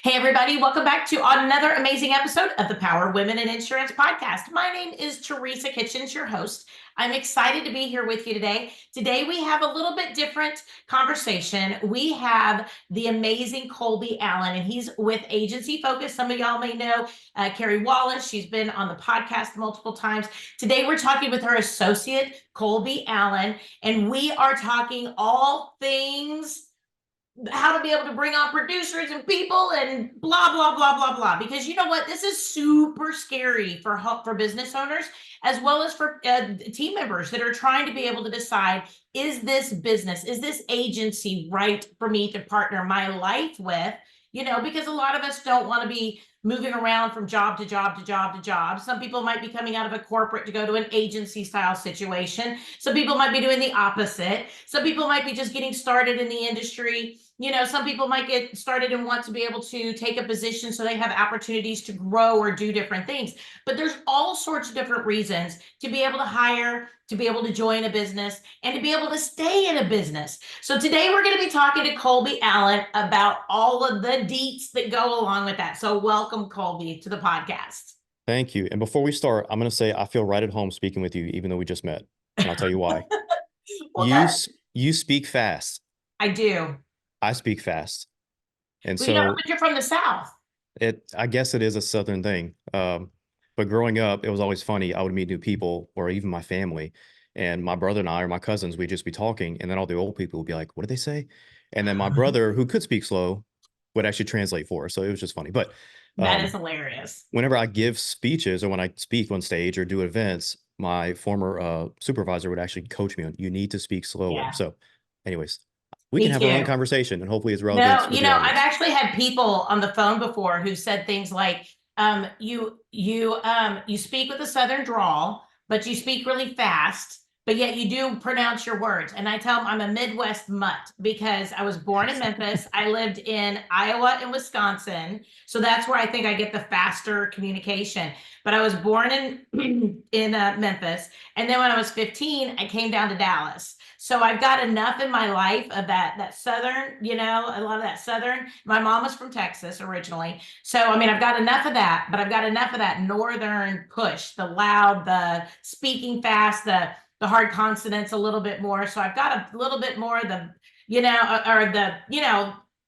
Hey, everybody, welcome back to another amazing episode of the Power Women in Insurance podcast. My name is Teresa Kitchens, your host. I'm excited to be here with you today. Today, we have a little bit different conversation. We have the amazing Colby Allen, and he's with AgencyFocus. Some of y'all may know Carrie Wallace. She's been on the podcast multiple times. Today, we're talking with her associate, Colby Allen, and we are talking all things how to be able to bring on producers and people and blah blah blah blah blah, because you know what, this is super scary for business owners as well as for team members that are trying to be able to decide, is this business, is this agency right for me to partner my life with, because a lot of us don't want to be moving around from job to job to job to job. Some people might be coming out of a corporate to go to an agency style situation. Some people might be doing the opposite. Some people might be just getting started in the industry. Some people might get started and want to be able to take a position so they have opportunities to grow or do different things. But there's all sorts of different reasons to be able to hire, to be able to join a business, and to be able to stay in a business. So today we're going to be talking to Colby Allen about all of the deets that go along with that. So welcome, Colby, to the podcast. Thank you. And before we start, I'm going to say I feel right at home speaking with you, even though we just met. And I'll tell you why. Well, you speak fast. I do. I speak fast. And well, but you're from the South. I guess it is a Southern thing. But growing up, it was always funny. I would meet new people or even my family, and my brother and I or my cousins, we'd just be talking. And then all the old people would be like, what did they say? And then my brother, who could speak slow, would actually translate for us. So it was just funny. But that is hilarious. Whenever I give speeches or when I speak on stage or do events, my former supervisor would actually coach me on, you need to speak slower. Yeah. So anyways, we can have our own conversation and hopefully it's relevant. No, I've actually had people on the phone before who said things like, you speak with a Southern drawl, but you speak really fast, but yet you do pronounce your words. And I tell them I'm a Midwest mutt because I was born in Memphis. I lived in Iowa and Wisconsin. So that's where I think I get the faster communication. But I was born in Memphis. And then when I was 15, I came down to Dallas. So I've got enough in my life of that Southern, a lot of that Southern. My mom was from Texas originally. So, I've got enough of that, but I've got enough of that Northern push, the loud, the speaking fast, the hard consonants a little bit more. So I've got a little bit more of the,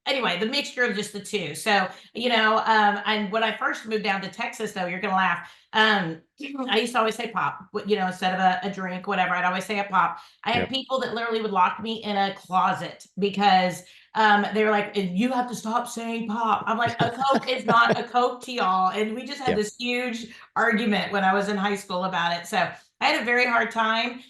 anyway, the mixture of just the two. So, and when I first moved down to Texas, though, you're going to laugh. I used to always say pop, instead of a drink, whatever, I'd always say a pop. I had people that literally would lock me in a closet because they were like, you have to stop saying pop. I'm like, a Coke is not a Coke to y'all. And we just had this huge argument when I was in high school about it. So I had a very hard time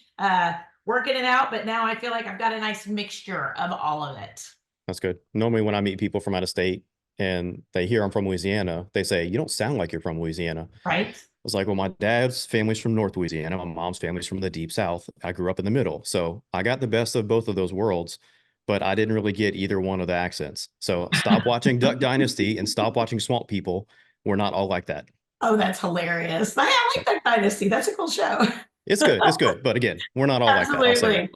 working it out, but now I feel like I've got a nice mixture of all of it. That's good. Normally when I meet people from out of state and they hear I'm from Louisiana, they say, you don't sound like you're from Louisiana. Right. I was like, well, my dad's family's from North Louisiana. My mom's family's from the deep South. I grew up in the middle. So I got the best of both of those worlds, but I didn't really get either one of the accents. So stop watching Duck Dynasty and stop watching Swamp People. We're not all like that. Oh, that's hilarious. I like Duck Dynasty. That's a cool show. It's good. It's good. But again, we're not all like that. I'll say that.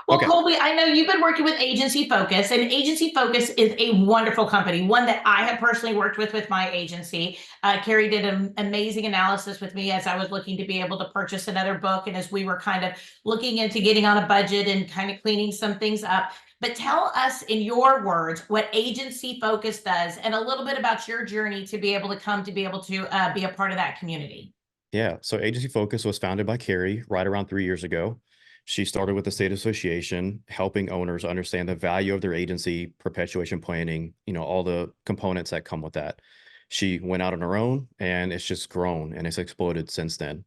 Well, okay. Colby, I know you've been working with AgencyFocus, and AgencyFocus is a wonderful company, one that I have personally worked with my agency. Carrie did an amazing analysis with me as I was looking to be able to purchase another book, and as we were kind of looking into getting on a budget and kind of cleaning some things up. But tell us in your words what AgencyFocus does and a little bit about your journey to be able to be a part of that community. Yeah, so AgencyFocus was founded by Carrie right around 3 years ago. She started with the state association, helping owners understand the value of their agency, perpetuation planning, all the components that come with that. She went out on her own and it's just grown and it's exploded since then.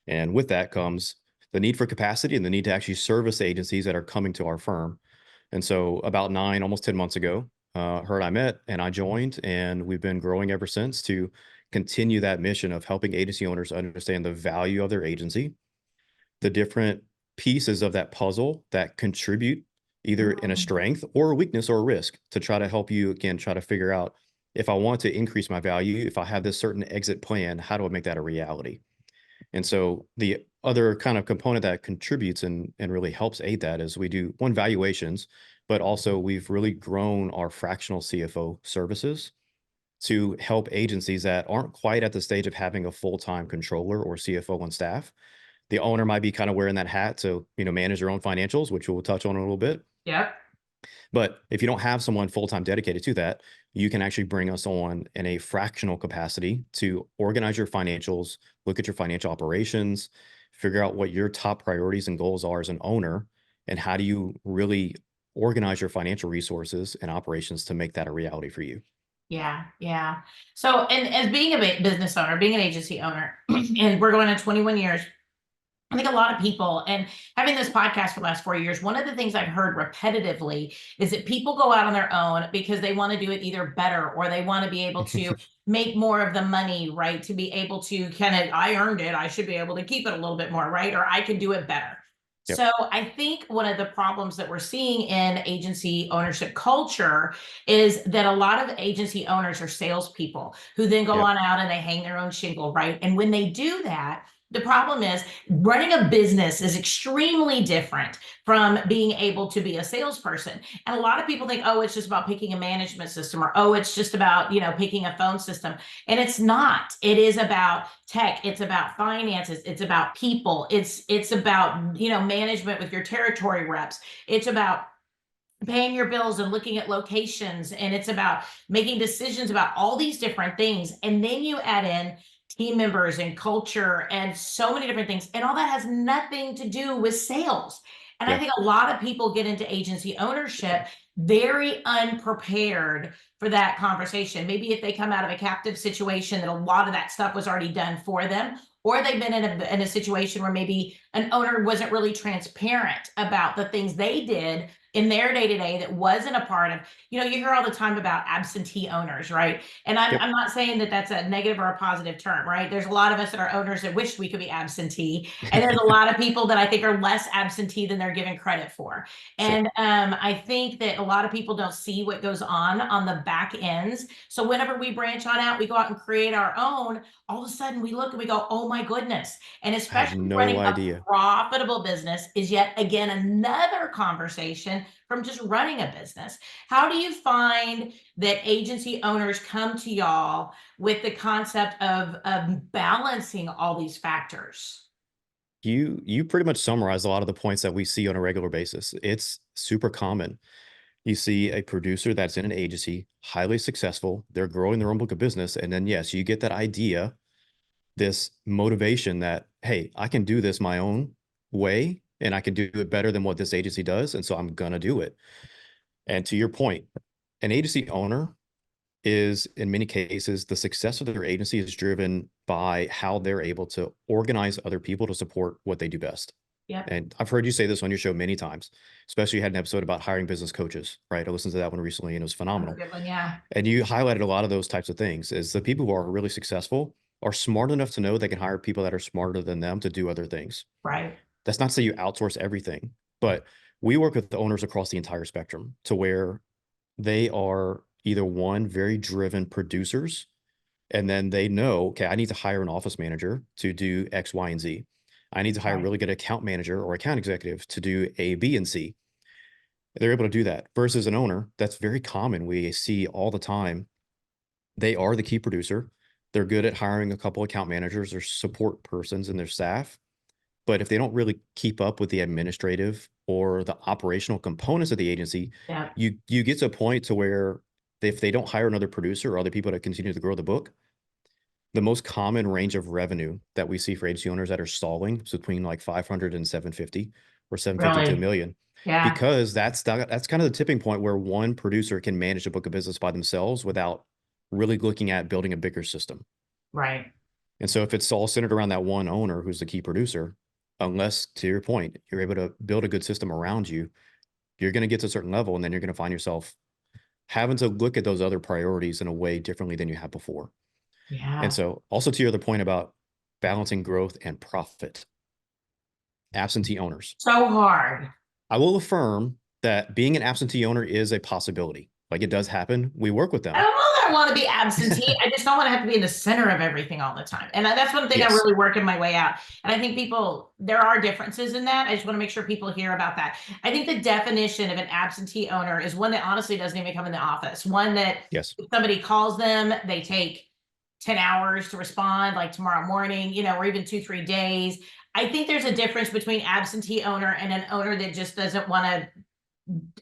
And with that comes the need for capacity and the need to actually service the agencies that are coming to our firm. And so about almost 10 months ago, her and I met and I joined, and we've been growing ever since to continue that mission of helping agency owners understand the value of their agency, the different pieces of that puzzle that contribute either in a strength or a weakness or a risk, to try to help you, again, try to figure out, if I want to increase my value, if I have this certain exit plan, how do I make that a reality? And so the other kind of component that contributes and really helps aid that is we do valuations, but also we've really grown our fractional CFO services. to help agencies that aren't quite at the stage of having a full-time controller or CFO on staff. The owner might be kind of wearing that hat to, manage their own financials, which we'll touch on in a little bit. Yep. But if you don't have someone full-time dedicated to that, you can actually bring us on in a fractional capacity to organize your financials, look at your financial operations, figure out what your top priorities and goals are as an owner, and how do you really organize your financial resources and operations to make that a reality for you. Yeah, yeah. So, and as being a business owner, being an agency owner, and we're going on 21 years, I think a lot of people, and having this podcast for the last 4 years, one of the things I've heard repetitively is that people go out on their own because they want to do it either better or they want to be able to make more of the money, right? To be able to kind of, I earned it, I should be able to keep it a little bit more, right? Or I can do it better. Yep. So I think one of the problems that we're seeing in agency ownership culture is that a lot of agency owners are salespeople who then go Yep. on out and they hang their own shingle, right? And when they do that, the problem is running a business is extremely different from being able to be a salesperson. And a lot of people think, oh, it's just about picking a management system, or, oh, it's just about, picking a phone system. And it's not. It is about tech. It's about finances. It's about people. It's about, management with your territory reps. It's about paying your bills and looking at locations, and it's about making decisions about all these different things. And then you add in team members and culture and so many different things, and all that has nothing to do with sales. And I Yeah. think a lot of people get into agency ownership very unprepared for that conversation. Maybe if they come out of a captive situation, that a lot of that stuff was already done for them, or they've been in a situation where maybe an owner wasn't really transparent about the things they did in their day-to-day that wasn't a part of, you hear all the time about absentee owners, right? And I'm, Yep. I'm not saying that that's a negative or a positive term, right? There's a lot of us that are owners that wish we could be absentee. And there's a lot of people that I think are less absentee than they're given credit for. Sure. And I think that a lot of people don't see what goes on the back ends. So whenever we branch on out, we go out and create our own, all of a sudden we look and we go, oh my goodness. And I had especially no running a idea. profitable business is yet again another conversation from just running a business. How do you find that agency owners come to y'all with the concept of balancing all these factors? You pretty much summarized a lot of the points that we see on a regular basis. It's super common. You see a producer that's in an agency, highly successful, they're growing their own book of business, and then yes, you get that idea, this motivation that, hey, I can do this my own way and I can do it better than what this agency does, and so I'm gonna do it. And to your point, an agency owner is in many cases the success of their agency is driven by how they're able to organize other people to support what they do best. Yep. And I've heard you say this on your show many times, especially you had an episode about hiring business coaches, right? I listened to that one recently and it was That's a phenomenal. good one. Yeah. And you highlighted a lot of those types of things is the people who are really successful are smart enough to know they can hire people that are smarter than them to do other things. Right. That's not to say you outsource everything, but we work with the owners across the entire spectrum to where they are either one, very driven producers, and then they know, okay, I need to hire an office manager to do X, Y, and Z. I need to hire a Right. really good account manager or account executive to do A, B, and C. They're able to do that versus an owner. That's very common. We see all the time. They are the key producer. They're good at hiring a couple account managers or support persons in their staff. But if they don't really keep up with the administrative or the operational components of the agency, Yeah. you get to a point to where if they don't hire another producer or other people to continue to grow the book, the most common range of revenue that we see for agency owners that are stalling is between like 500 and 750 or 750 to a Really. million. Yeah. Because that's kind of the tipping point where one producer can manage a book of business by themselves without really looking at building a bigger system. Right. And so if it's all centered around that one owner who's the key producer, unless to your point, you're able to build a good system around you, you're going to get to a certain level and then you're going to find yourself having to look at those other priorities in a way differently than you have before. And Yeah. so also to your other point about balancing growth and profit, absentee owners, So hard. I will affirm that being an absentee owner is a possibility. Like it does happen. We work with I them. don't know that I want to be absentee. I just don't want to have to be in the center of everything all the time. And that's one thing I'm Yes. really working my way out. And I think there are differences in that. I just want to make sure people hear about that. I think the definition of an absentee owner is one that honestly doesn't even come in the office. One that Yes. if somebody calls them, they take 10 hours to respond, like tomorrow morning, or even 2, 3 days. I think there's a difference between absentee owner and an owner that just doesn't want to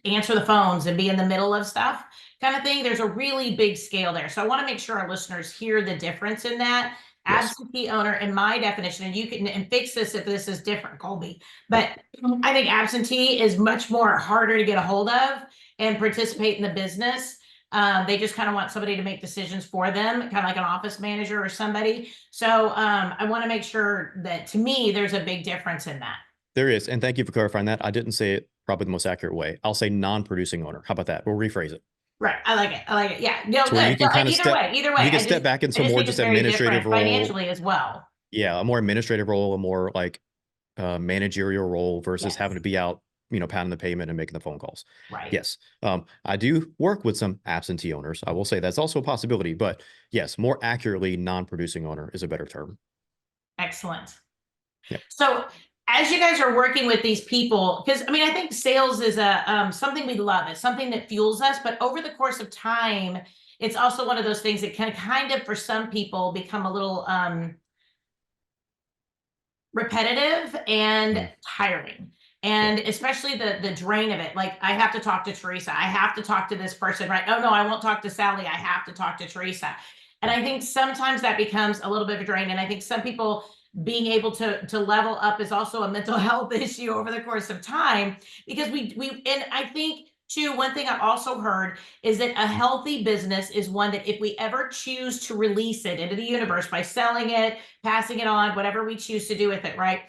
answer the phones and be in the middle of stuff kind of thing. There's a really big scale there. So I want to make sure our listeners hear the difference in that. Yes. Absentee owner, in my definition, and you can and fix this if this is different, Colby, Yep. but I think absentee is much more harder to get a hold of and participate in the business. They just kind of want somebody to make decisions for them, kind of like an office manager or somebody. So I want to make sure that, to me, there's a big difference in that. There is. And thank you for clarifying that. I didn't say it probably the most accurate way. I'll say non-producing owner. How about that? We'll rephrase it. Right. I like it. I like it. Yeah. No, To where you good. So can kind of either way, you can I step just, back I into just more think just it's very administrative different role. financially as well. Yeah. A more administrative role, a more like managerial role versus Yes. having to be out, pounding the pavement and making the phone calls. Right. Yes. I do work with some absentee owners. I will say that's also a possibility, but yes, more accurately, non-producing owner is a better term. Excellent. Yep. So as you guys are working with these people, because I think sales is a something we love. It's something that fuels us, but over the course of time, it's also one of those things that can kind of, for some people, become a little repetitive and tiring. And especially the drain of it. Like, I have to talk to Teresa. I have to talk to this person, right? Oh no, I won't talk to Sally. I have to talk to Teresa. And I think sometimes that becomes a little bit of a drain. And I think some people being able to level up is also a mental health issue over the course of time, because and I think too, one thing I also heard is that a healthy business is one that if we ever choose to release it into the universe by selling it, passing it on, whatever we choose to do with it, right?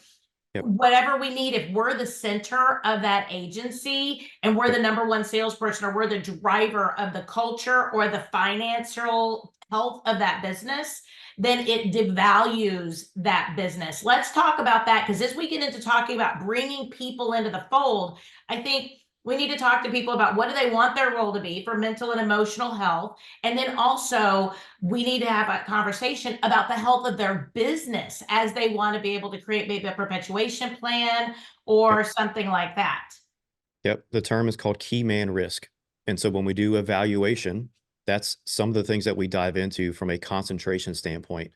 Yep. Whatever we need, if we're the center of that agency and we're Yep. the number one salesperson, or we're the driver of the culture or the financial health of that business, then it devalues that business. Let's talk about that, because as we get into talking about bringing people into the fold, I think we need to talk to people about what do they want their role to be for mental and emotional health. And then also we need to have a conversation about the health of their business as they want to be able to create maybe a perpetuation plan or Yep. something like that. Yep. The term is called key man risk. And so when we do evaluation, that's some of the things that we dive into from a concentration standpoint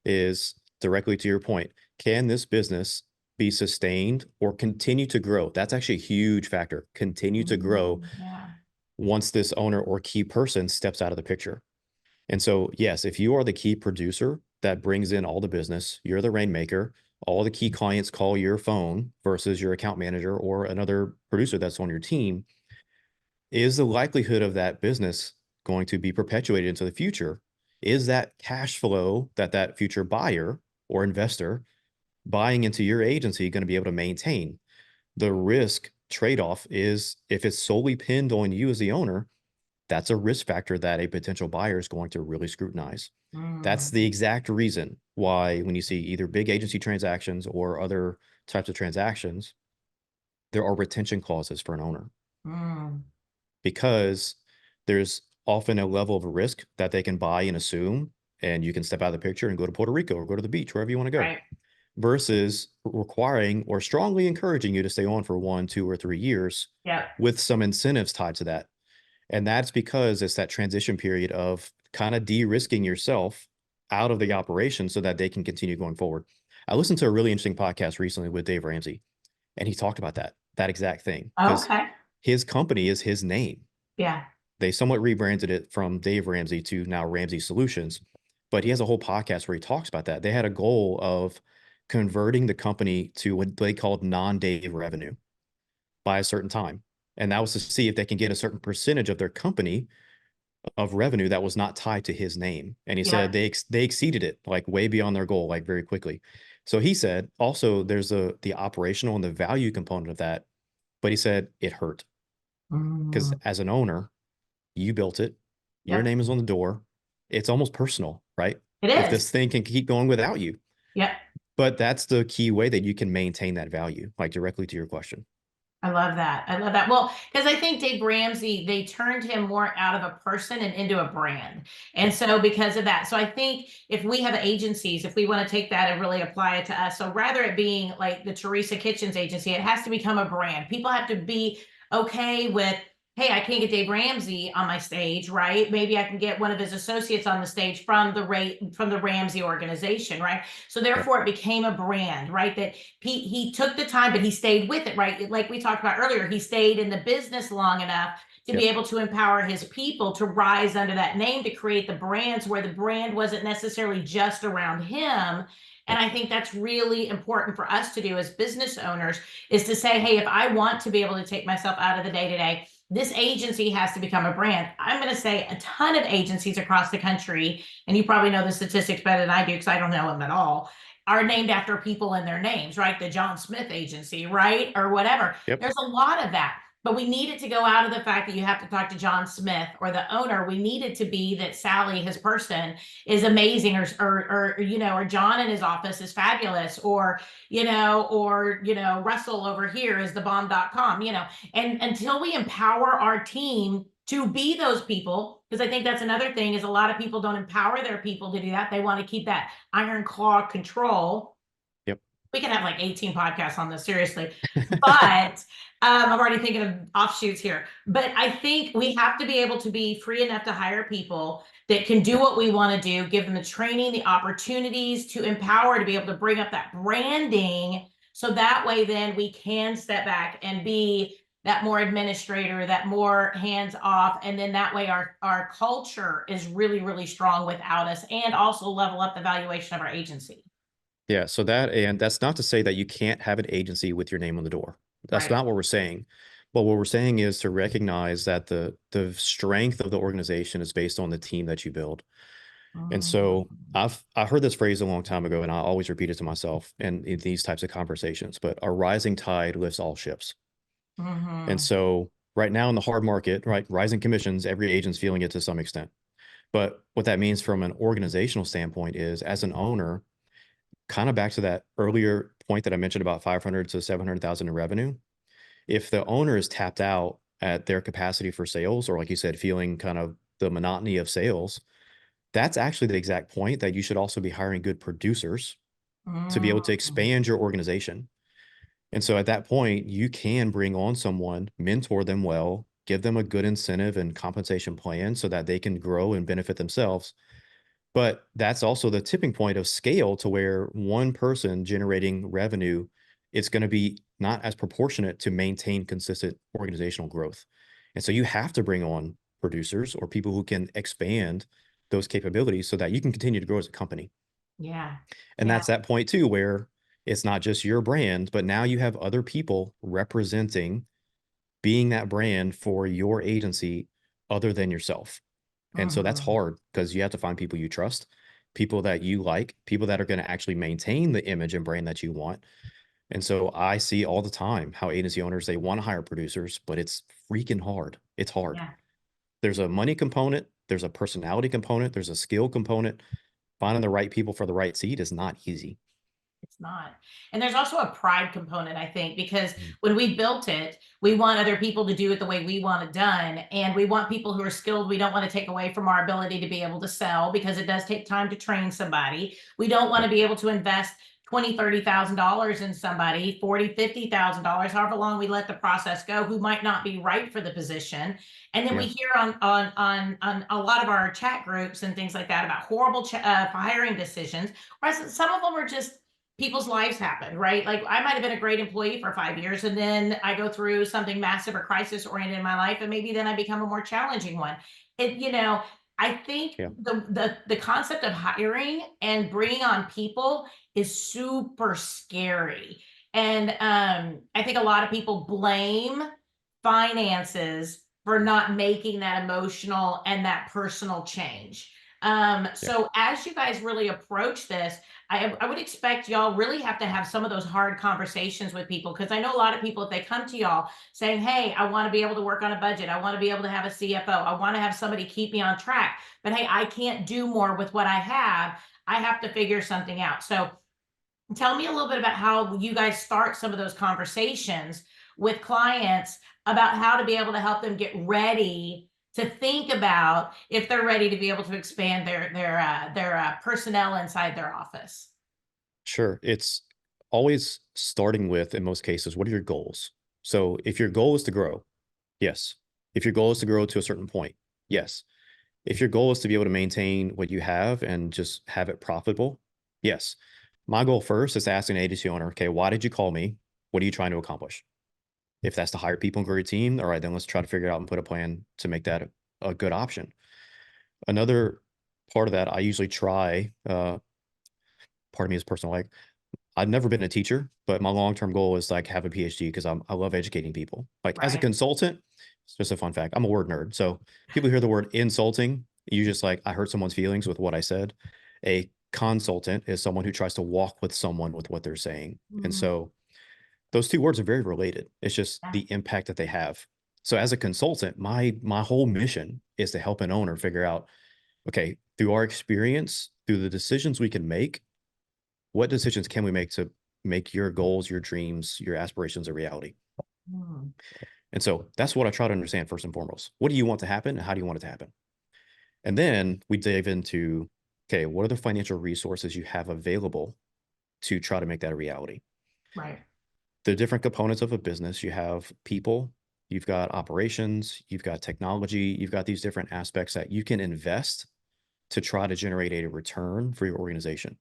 is directly to your point. Can this business be sustained or continue to grow? That's actually a huge factor. Continue to grow Yeah. once this owner or key person steps out of the picture. And so, yes, if you are the key producer that brings in all the business, you're the rainmaker, all the key clients call your phone versus your account manager or another producer that's on your team, is the likelihood of that business going to be perpetuated into the future? Is that cash flow that that future buyer or investor buying into your agency going to be able to maintain? The risk trade-off is if it's solely pinned on you as the owner, that's a risk factor that a potential buyer is going to really scrutinize. That's the exact reason why when you see either big agency transactions or other types of transactions, there are retention clauses for an owner because there's often a level of risk that they can buy and assume, and you can step out of the picture and go to Puerto Rico or go to the beach, wherever you want to go. Right. Versus requiring or strongly encouraging you to stay on for 1, 2, or 3 years Yep. with some incentives tied to that. And that's because it's that transition period of kind of de-risking yourself out of the operation so that they can continue going forward. I listened to a really interesting podcast recently with Dave Ramsey, and he talked about that exact thing. Because Okay. his company is his name. Yeah. They somewhat rebranded it from Dave Ramsey to now Ramsey Solutions. But he has a whole podcast where he talks about that. They had a goal of converting the company to what they called non-Dave revenue by a certain time. And that was to see if they can get a certain percentage of their company of revenue that was not tied to his name. And he said they exceeded it like way beyond their goal, like very quickly. So he said also there's the operational and the value component of that. But he said it hurt because as an owner, you built it. Your Yep. name is on the door. It's almost personal, right? It If is. this thing can keep going without you. Yep. But that's the key way that you can maintain that value, like directly to your question. I love that. I love that. Well, because I think Dave Ramsey, they turned him more out of a person and into a brand. And Yep. so because of that, so I think if we have agencies, if we want to take that and really apply it to us, so rather it being like the Teresa Kitchens agency, it has to become a brand. People have to be okay with, hey, I can't get Dave Ramsey on my stage, right? Maybe I can get one of his associates on the stage from the Ramsey organization, right? So Yep. therefore it became a brand, right? That he took the time, but he stayed with it, right? Like we talked about earlier, he stayed in the business long enough to be Yep. able to empower his people to rise under that name, to create the brands where the brand wasn't necessarily just around him. And Yep. I think that's really important for us to do as business owners, is to say, hey, if I want to be able to take myself out of the day to day, this agency has to become a brand. I'm going to say a ton of agencies across the country, and you probably know the statistics better than I do because I don't know them at all, are named after people in their names, right? The John Smith agency, right? Or whatever. Yep. There's a lot of that. But we need it to go out of the fact that you have to talk to John Smith or the owner. We need it to be that Sally, his person, is amazing, or John in his office is fabulous, or Russell over here is the bomb.com, and until we empower our team to be those people, because I think that's another thing, is a lot of people don't empower their people to do that. They want to keep that iron claw control. Yep. We could have like 18 podcasts on this, seriously. But I'm already thinking of offshoots here. But I think we have to be able to be free enough to hire people that can do what we want to do, give them the training, the opportunities to empower, to be able to bring up that branding. So that way, then we can step back and be that more administrator, that more hands off. And then that way our culture is really, really strong without us, and also level up the valuation of our agency. Yeah. So that's not to say that you can't have an agency with your name on the door. That's Right. not what we're saying. But what we're saying is to recognize that the strength of the organization is based on the team that you build. And Mhm. so I heard this phrase a long time ago, and I always repeat it to myself in these types of conversations. But a rising tide lifts all ships. And Mhm. so right now in the hard market, right, rising commissions, every agent's feeling it to some extent. But what that means from an organizational standpoint is, as an owner, kind of back to that earlier point that I mentioned about 500 to 700,000 in revenue. If the owner is tapped out at their capacity for sales, or like you said, feeling kind of the monotony of sales, that's actually the exact point that you should also be hiring good producers to be able to Mhm. expand your organization. And so at that point, you can bring on someone, mentor them well, give them a good incentive and compensation plan so that they can grow and benefit themselves. But that's also the tipping point of scale, to where one person generating revenue, it's going to be not as proportionate to maintain consistent organizational growth. And so you have to bring on producers or people who can expand those capabilities so that you can continue to grow as a company. Yeah. And Yeah. that's that point too, where it's not just your brand, but now you have other people representing, being that brand for your agency other than yourself. And so that's Mhm. hard because you have to find people you trust, people that you like, people that are going to actually maintain the image and brand that you want. And so I see all the time how agency owners, they want to hire producers, but it's freaking hard. It's hard. Yeah. There's a money component, there's a personality component, there's a skill component. Finding the right people for the right seat is not easy. It's not. And there's also a pride component, I think, because Mm. when we built it, we want other people to do it the way we want it done. And we want people who are skilled. We don't want to take away from our ability to be able to sell, because it does take time to train somebody. We don't want Yep. to be able to invest 20, $30,000 in somebody, 40, $50,000, however long we let the process go, who might not be right for the position. And then we Yeah. hear on a lot of our chat groups and things like that about horrible hiring decisions. Whereas some of them are just, people's lives happen, right? Like I might have been a great employee for 5 years, and then I go through something massive or crisis oriented in my life, and maybe then I become a more challenging one. I think Yeah. the concept of hiring and bringing on people is super scary. And I think a lot of people blame finances for not making that emotional and that personal change. Yeah. So as you guys really approach this, I would expect y'all really have to have some of those hard conversations with people, because I know a lot of people, if they come to y'all saying, hey, I want to be able to work on a budget, I want to be able to have a CFO, I want to have somebody keep me on track, but hey, I can't do more with what I have to figure something out. So tell me a little bit about how you guys start some of those conversations with clients about how to be able to help them get ready to think about if they're ready to be able to expand their personnel inside their office. Sure. It's always starting with, in most cases, what are your goals? So if your goal is to grow, yes. If your goal is to grow to a certain point, yes. If your goal is to be able to maintain what you have and just have it profitable, yes. My goal first is to ask an agency owner, okay, why did you call me? What are you trying to accomplish? If that's to hire people and grow your team, all right, then let's try to figure out and put a plan to make that a good option. Another part of that, I usually try, part of me is personal, like I've never been a teacher, but my long-term goal is like have a PhD because I love educating people. Like as a Right. consultant, it's just a fun fact. I'm a word nerd. So people hear the word insulting, you just like, I hurt someone's feelings with what I said. A consultant is someone who tries to walk with someone with what they're saying. And Mm, so those two words are very related. It's just yeah. the impact that they have. So as a consultant, my whole mission is to help an owner figure out, okay, through our experience, through the decisions we can make, what decisions can we make to make your goals, your dreams, your aspirations a reality? Mm, And so that's what I try to understand first and foremost. What do you want to happen and how do you want it to happen? And then we dive into, okay, what are the financial resources you have available to try to make that a reality? right. The different components of a business, you have people, you've got operations, you've got technology, you've got these different aspects that you can invest to try to generate a return for your organization.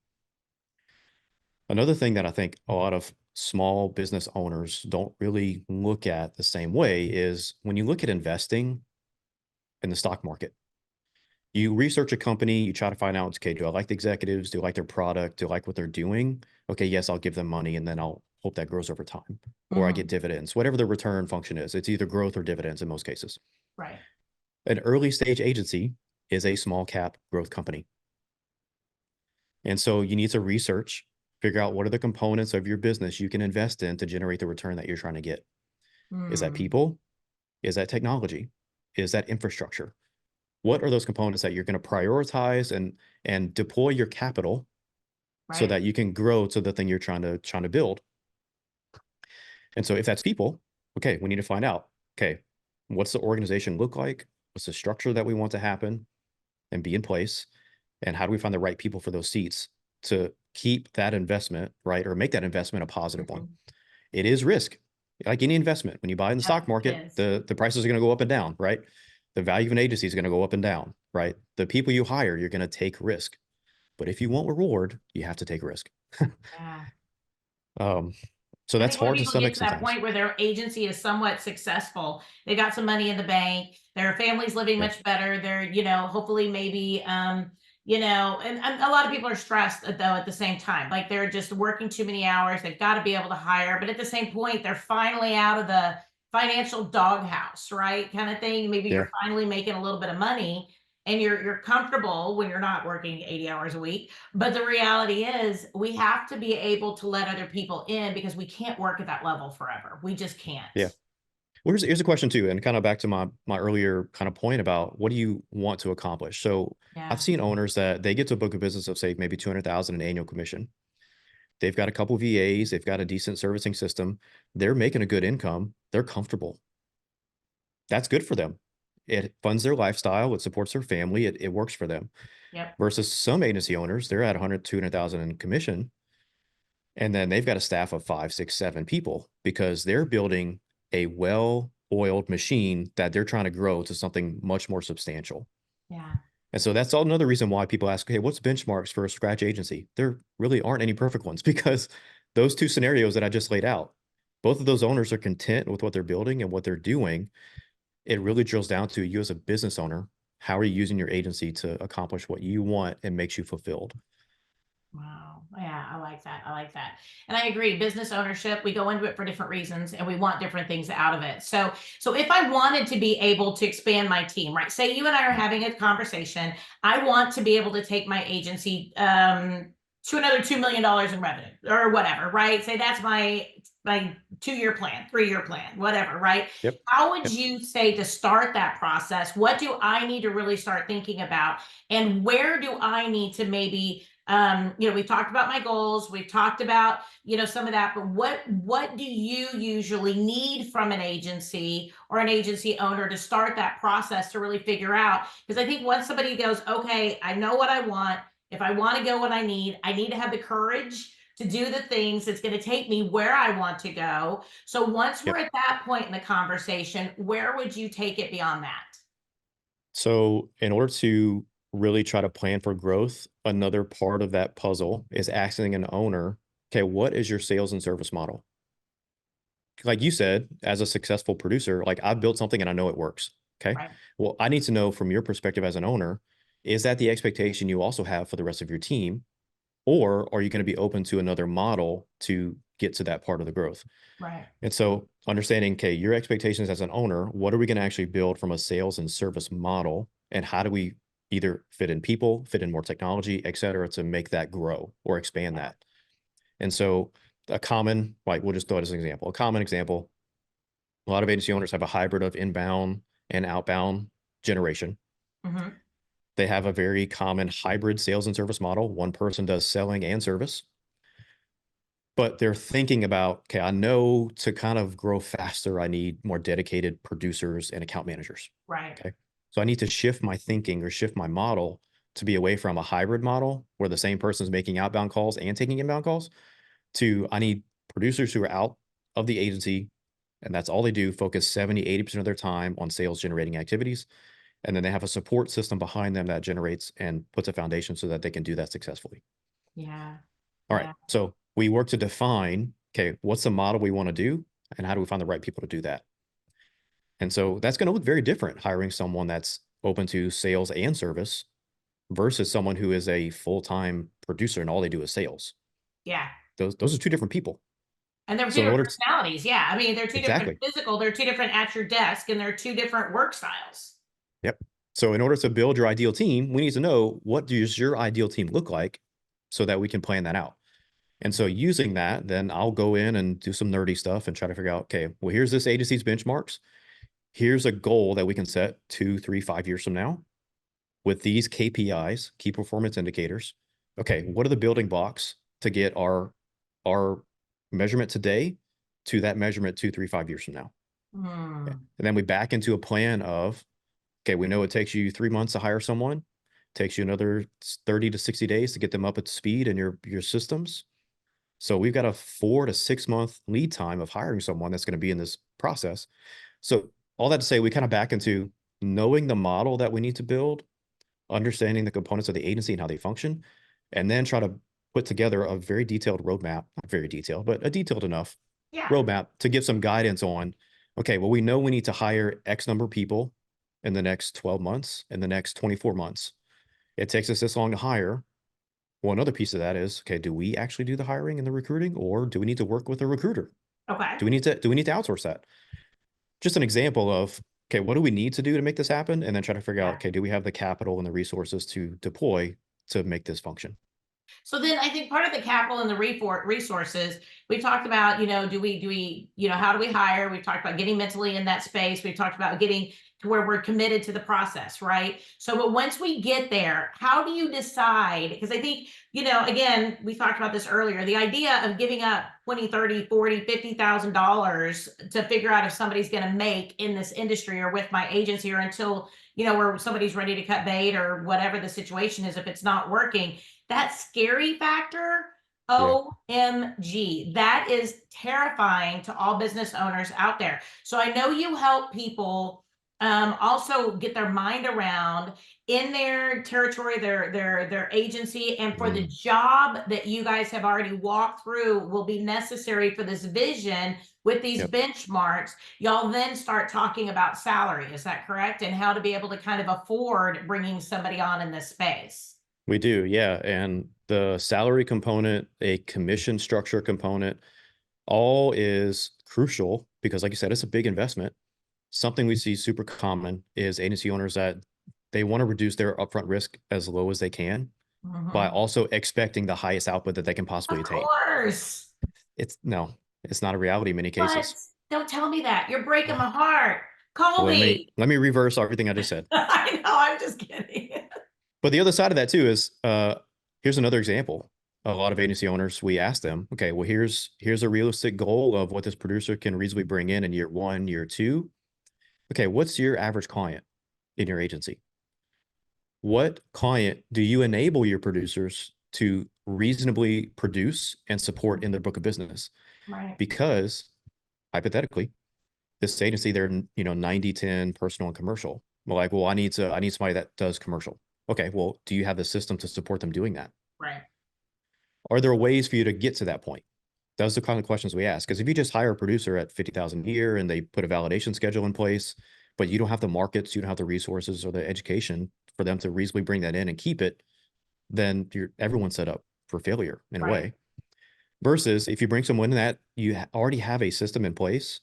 Another thing that I think a lot of small business owners don't really look at the same way is when you look at investing in the stock market, you research a company, you try to find out, okay, do I like the executives? Do I like their product? Do I like what they're doing? Okay, yes, I'll give them money and then I'll hope that grows over time. Or I get Mhm, dividends, whatever the return function is. It's either growth or dividends in most cases. right. An early stage agency is a small cap growth company. And so you need to research, figure out what are the components of your business you can invest in to generate the return that you're trying to get. Is that Mm, people? Is that technology? Is that infrastructure? What are those components that you're going to prioritize and deploy your capital so right. that you can grow to the thing you're trying to build? And so if that's people, okay, we need to find out, okay, what's the organization look like? What's the structure that we want to happen and be in place? And how do we find the right people for those seats to keep that investment, right? Or make that investment a positive one. Mhm. It is risk. Like any investment, when you buy in the Yep, stock it market, is. the prices are going to go up and down, right? The value of an agency is going to go up and down, right? The people you hire, you're going to take risk. But if you want reward, you have to take risk. Yeah. um, so I that's think when hard to people get stomach to that sometimes. point where their agency is somewhat successful, they've got some money in the bank, their family's living Yeah, much better, they're, hopefully maybe, and a lot of people are stressed though at the same time. Like they're just working too many hours, they've got to be able to hire, but at the same point, they're finally out of the financial doghouse, right? Kind of thing. Maybe yeah, you're finally making a little bit of money and you're comfortable when you're not working 80 hours a week. But the reality is, we have to be able to let other people in because we can't work at that level forever. We just can't. yeah. Well, here's a question too, and kind of back to my earlier kind of point about what do you want to accomplish. So I've Yeah. seen owners that they get to a book of business of say maybe 200,000 in annual commission. They've got a couple VAs, they've got a decent servicing system. They're making a good income. They're comfortable. That's good for them. It funds their lifestyle, it supports their family, it works for them. Yep. Versus some agency owners, they're at 100, 200,000 in commission, and then they've got a staff of 5, 6, 7 people because they're building a well-oiled machine that they're trying to grow to something much more substantial. Yeah. And so that's all another reason why people ask, hey, what's benchmarks for a scratch agency? There really aren't any perfect ones because those two scenarios that I just laid out, both of those owners are content with what they're building and what they're doing. It really drills down to you as a business owner. How are you using your agency to accomplish what you want and makes you fulfilled? Wow. Yeah, I like that. I like that. And I agree. Business ownership, we go into it for different reasons and we want different things out of it. So if I wanted to be able to expand my team, right? Say you and I are having a conversation. I want to be able to take my agency to another $2 million in revenue or whatever, right? Say that's my 2-year plan, 3-year plan, whatever, right? Yep. How would Yep. you say to start that process? What do I need to really start thinking about? And where do I need to maybe We've talked about my goals, we've talked about, some of that, but what do you usually need from an agency or an agency owner to start that process to really figure out? Because I think once somebody goes, okay, I know what I want. If I want to go what I need to have the courage to do the things that's going to take me where I want to go. So once we're Yep. at that point in the conversation, where would you take it beyond that? So in order to really try to plan for growth, another part of that puzzle is asking an owner, okay, what is your sales and service model? Like you said, as a successful producer, like I've built something and I know it works. Okay. Right. Well, I need to know from your perspective as an owner, is that the expectation you also have for the rest of your team? Or are you going to be open to another model to get to that part of the growth? Right. And so understanding, okay, your expectations as an owner, what are we going to actually build from a sales and service model? And how do we either fit in people, fit in more technology, et cetera, to make that grow or expand Yeah. that? And so a common, like we'll just throw it as an example, a common example, a lot of agency owners have a hybrid of inbound and outbound generation. Hmm. They have a very common hybrid sales and service model. One person does selling and service, but they're thinking about, okay, I know to kind of grow faster, I need more dedicated producers and account managers. Right. Okay. So I need to shift my thinking or shift my model to be away from a hybrid model where the same person is making outbound calls and taking inbound calls to I need producers who are out of the agency and that's all they do, focus 70, 80% of their time on sales generating activities. And then they have a support system behind them that generates and puts a foundation so that they can do that successfully. Yeah. All right. Yeah. So we work to define, okay, what's the model we want to do and how do we find the right people to do that? And so that's going to look very different hiring someone that's open to sales and service versus someone who is a full-time producer and all they do is sales. Yeah. Those are two different people. And they're two So in different order to personalities. Yeah. I mean, they're two different exactly. physical, they're two different at your desk, and they're two different work styles. Yep. So in order to build your ideal team, we need to know what does your ideal team look like so that we can plan that out. And so using that, then I'll go in and do some nerdy stuff and try to figure out, okay, well, here's this agency's benchmarks. Here's a goal that we can set 2, 3, 5 years from now with these KPIs, key performance indicators. Okay, what are the building blocks to get our measurement today to that measurement 2, 3, 5 years from now? Hmm. And then we back into a plan of, okay, we know it takes you 3 months to hire someone, takes you another 30 to 60 days to get them up at speed in your systems. So we've got a 4 to 6 month lead time of hiring someone that's going to be in this process. So all that to say, we kind of back into knowing the model that we need to build, understanding the components of the agency and how they function, and then try to put together a very detailed roadmap, not very detailed, but a detailed enough Yeah. roadmap to give some guidance on, okay, well, we know we need to hire X number of people in the next 12 months, in the next 24 months. It takes us this long to hire. Well, another piece of that is, okay, do we actually do the hiring and the recruiting, or do we need to work with a recruiter? Okay. Do we need to outsource that? Just an example of, okay, what do we need to do to make this happen? And then try to figure out, Yeah. okay, do we have the capital and the resources to deploy to make this function? So then I think part of the capital and the resources we talked about, do we, how do we hire? We've talked about getting mentally in that space. We've talked about getting to where we're committed to the process, right? So, but once we get there, how do you decide? Because I think, again, we talked about this earlier, the idea of giving up 20, 30, 40, $50,000 to figure out if somebody's going to make in this industry or with my agency or until, where somebody's ready to cut bait or whatever the situation is, if it's not working, that scary factor, Yeah. OMG, that is terrifying to all business owners out there. So I know you help people also get their mind around in their territory, their agency, and for the Mhm. job that you guys have already walked through will be necessary for this vision with these Yep. benchmarks. Y'all then start talking about salary. Is that correct? And how to be able to kind of afford bringing somebody on in this space. We do. Yeah. And the salary component, a commission structure component, all is crucial because, like you said, it's a big investment. Something we see super common is agency owners that they want to reduce their upfront risk as low as they can by Mhm. also expecting the highest output that they can possibly Of attain. course. It's no, it's not a reality in many What? cases. Don't tell me that. You're breaking Oh, my heart. well, let me Colby. let me reverse everything I just said. I know, I'm just kidding. But the other side of that too is Here's another example. A lot of agency owners, we ask them, okay, well, here's a realistic goal of what this producer can reasonably bring in year 1, year 2. Okay, what's your average client in your agency? What client do you enable your producers to reasonably produce and support in their book of business? Right. Because hypothetically, this agency, they're 90-10 personal and commercial. Well, like, well, I need somebody that does commercial. Okay, well, do you have the system to support them doing that? Right. Are there ways for you to get to that point? Those are the kind of questions we ask. Because if you just hire a producer at 50,000 a year and they put a validation schedule in place, but you don't have the markets, you don't have the resources or the education for them to reasonably bring that in and keep it, then everyone's set up for failure in a Right. way. Versus if you bring someone that you already have a system in place.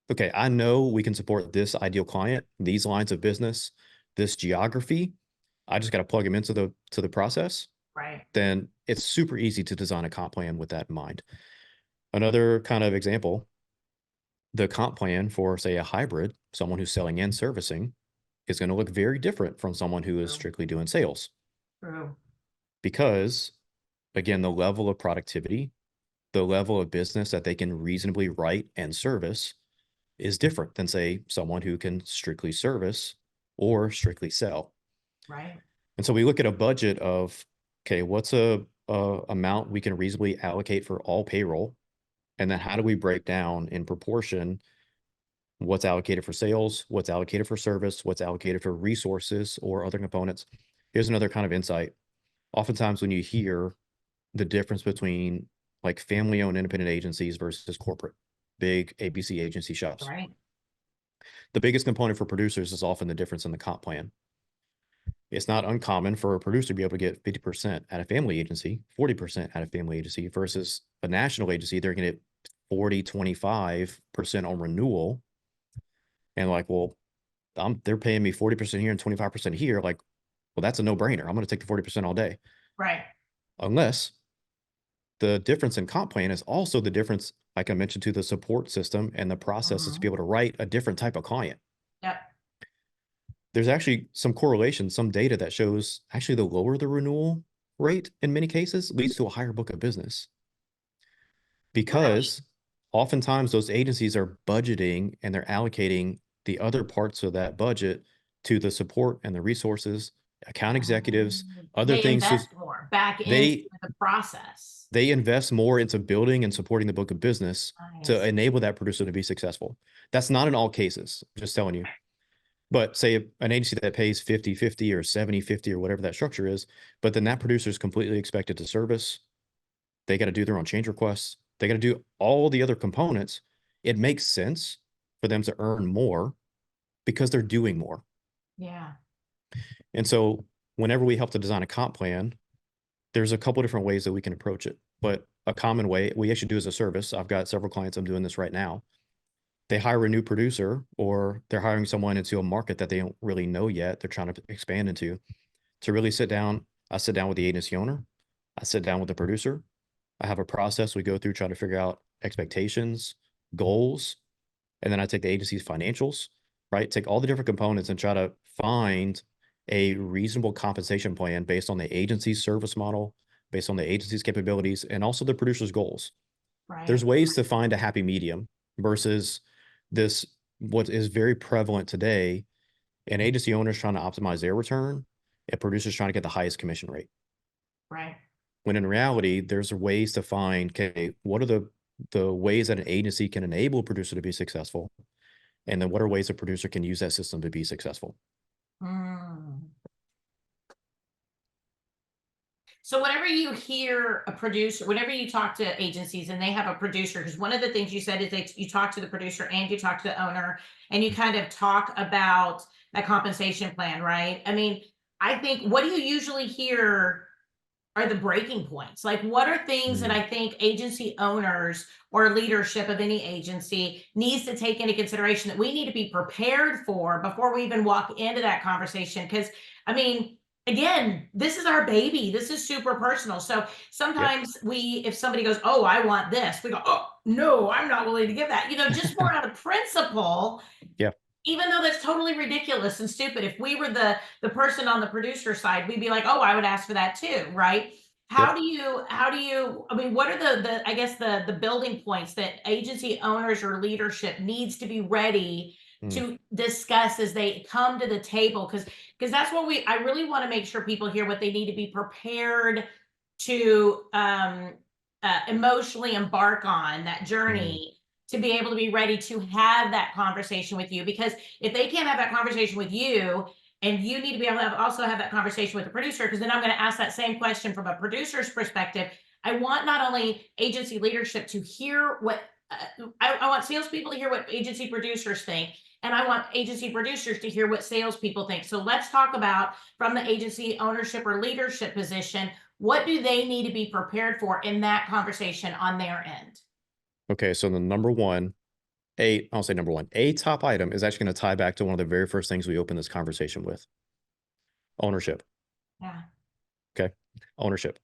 Okay, I know we can support this ideal client, these lines of business, this geography. I just got to plug them into the process. Right. Then it's super easy to design a comp plan with that in mind. Another kind of example, the comp plan for, say, a hybrid, someone who's selling and servicing, is going to look very different from someone who is True. strictly doing sales. True. Because, again, the level of productivity, the level of business that they can reasonably write and service is different than, say, someone who can strictly service or strictly sell. Right. And so we look at a budget of, okay, what's a amount we can reasonably allocate for all payroll? And then how do we break down in proportion what's allocated for sales, what's allocated for service, what's allocated for resources or other components? Here's another kind of insight. Oftentimes when you hear the difference between like family-owned independent agencies versus corporate, big ABC agency shops, Right. the biggest component for producers is often the difference in the comp plan. It's not uncommon for a producer to be able to get 50% at a family agency, 40% at a family agency versus a national agency. They're going to get 40, 25% on renewal. And like, well, they're paying me 40% here and 25% here. Like, well, that's a no brainer. I'm going to take the 40% all day. Right. Unless the difference in comp plan is also the difference, like I mentioned, to the support system and the processes to be able to write a different type of client. Yep. There's actually some correlation, some data that shows actually the lower the renewal rate in many cases leads to a higher book of business. Because oftentimes those agencies are budgeting and they're allocating the other parts of that budget to the support and the resources, account executives, other They things. invest more back into the process. They invest more into building and supporting the book of business to enable that producer to be successful. That's not in all cases, just telling you. But say an agency that pays 50-50 or 70-50 or whatever that structure is, but then that producer is completely expected to service. They got to do their own change requests. They got to do all the other components. It makes sense for them to earn more because they're doing more. Yeah. And so whenever we help to design a comp plan, there's a couple different ways that we can approach it. But a common way we actually do as a service, I've got several clients I'm doing this right now. They hire a new producer or they're hiring someone into a market that they don't really know yet. They're trying to expand into to really sit down. I sit down with the agency owner. I sit down with the producer. I have a process we go through trying to figure out expectations, goals, and then I take the agency's financials, right? Take all the different components and try to find a reasonable compensation plan based on the agency's service model, based on the agency's capabilities, and also the producer's goals. Right. There's ways to find a happy medium versus this, what is very prevalent today, an agency owners trying to optimize their return, and producers trying to get the highest commission rate. Right. When in reality, there's ways to find, okay, what are the ways that an agency can enable a producer to be successful? And then what are ways a producer can use that system to be successful? So whenever you hear a producer, whenever you talk to agencies and they have a producer, because one of the things you said is you talk to the producer and you talk to the owner and you kind of talk about that compensation plan, right? I mean, I think, what do you usually hear are the breaking points? Like, what are things that I think agency owners or leadership of any agency needs to take into consideration that we need to be prepared for before we even walk into that conversation? Because, I mean, again, this is our baby. This is super personal. So sometimes if somebody goes, oh, I want this, we go, oh, no, I'm not willing to give that, just more out of principle. Yeah. Even though that's totally ridiculous and stupid. If we were the person on the producer side, we'd be like, oh, I would ask for that too, right? How do you I mean, what are the I guess the building points that agency owners or leadership needs to be ready Mm, to discuss as they come to the table? Because that's what I really want to make sure people hear what they need to be prepared to emotionally embark on that mm, journey to be able to be ready to have that conversation with you. Because if they can't have that conversation with you, and you need to be able to also have that conversation with the producer, because then I'm going to ask that same question from a producer's perspective. I want not only agency leadership to hear what I want salespeople to hear what agency producers think, and I want agency producers to hear what salespeople think. So let's talk about, from the agency ownership or leadership position, what do they need to be prepared for in that conversation on their end? okay, so the number one, I'll say number one, a top item is actually going to tie back to one of the very first things we opened this conversation with: ownership. Yeah. Okay, ownership,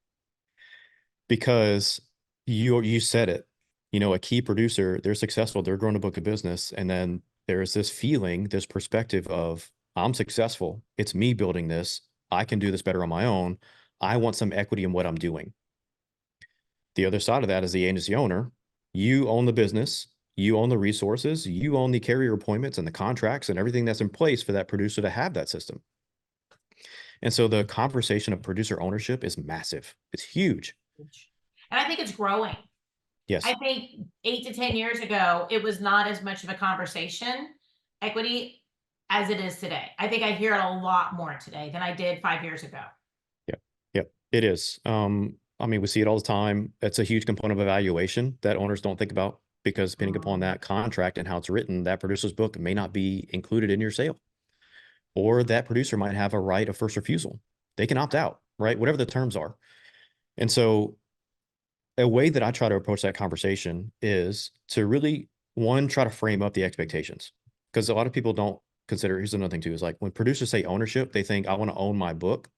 because you said it. A key producer, they're successful, they're growing a book of business, and then there's this feeling, this perspective of, I'm successful, it's me building this, I can do this better on my own, I want some equity in what I'm doing. The other side of that is the agency owner. You own the business, you own the resources, you own the carrier appointments and the contracts and everything that's in place for that producer to have that system. And so the conversation of producer ownership is massive. It's huge. And I think it's growing. I Yes. think 8 to 10 years ago, it was not as much of a conversation, equity, as it is today. I think I hear it a lot more today than I did 5 years ago. Yeah. Yeah. It is. I mean, we see it all the time. It's a huge component of evaluation that owners don't think about, because depending upon Mm, that contract and how it's written, that producer's book may not be included in your sale, or that producer might have a right of first refusal. They can opt out, right? Whatever the terms are. And so a way that I try to approach that conversation is to really, one, try to frame up the expectations. Because a lot of people don't consider, here's another thing too, is like when producers say ownership, they think I want to own my book,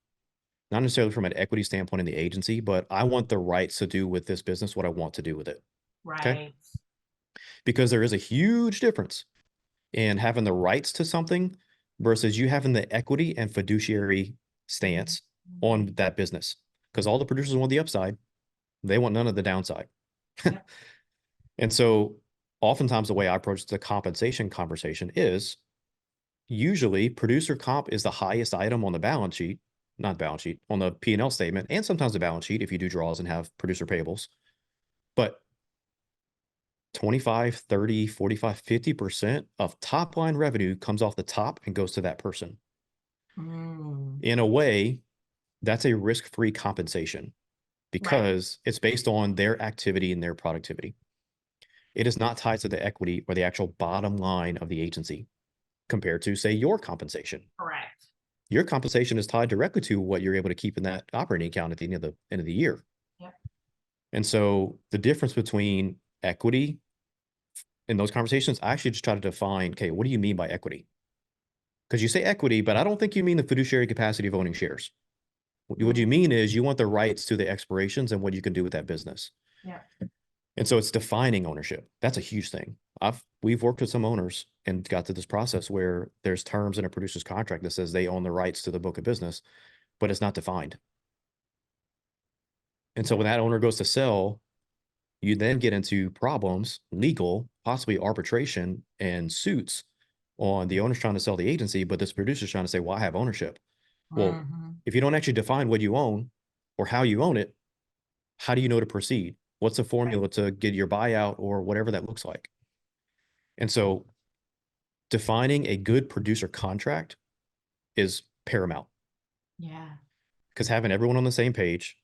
not necessarily from an equity standpoint in the agency, but I want the rights to do with this business what I want to do with it. Okay. right. Because there is a huge difference in having the rights to something versus you having the equity and fiduciary Mhm. stance on that business. Because all the producers want the upside, they want none of the downside. Yep. And so oftentimes the way I approach the compensation conversation is usually producer comp is the highest item on the balance sheet, not balance sheet, on the P&L statement, and sometimes the balance sheet if you do draws and have producer payables. But 25, 30, 45, 50% of top line revenue comes off the top and goes to that person. Mm, In a way, that's a risk-free compensation right. because it's based on their activity and their productivity. It is not tied to the equity or the actual bottom line of the agency compared to, say, your compensation. Correct. Your compensation is tied directly to what you're able to keep in that operating account at the end of the year. Yep. And so the difference between equity in those conversations, I actually just try to define, okay, what do you mean by equity? Because you say equity, but I don't think you mean the fiduciary capacity of owning shares. What you Mm, mean is you want the rights to the expirations and what you can do with that business. yep. And so it's defining ownership. That's a huge thing. We've worked with some owners and got to this process where there's terms in a producer's contract that says they own the rights to the book of business, but it's not defined. And so Yep. when that owner goes to sell, you then get into problems, legal, possibly arbitration and suits on the owner's trying to sell the agency, but this producer's trying to say, well, I have ownership. Well, Mhm. if you don't actually define what you own or how you own it, how do you know to proceed? What's the Right. formula to get your buyout or whatever that looks like? And so defining a good producer contract is paramount, Yeah. because having everyone on the same page,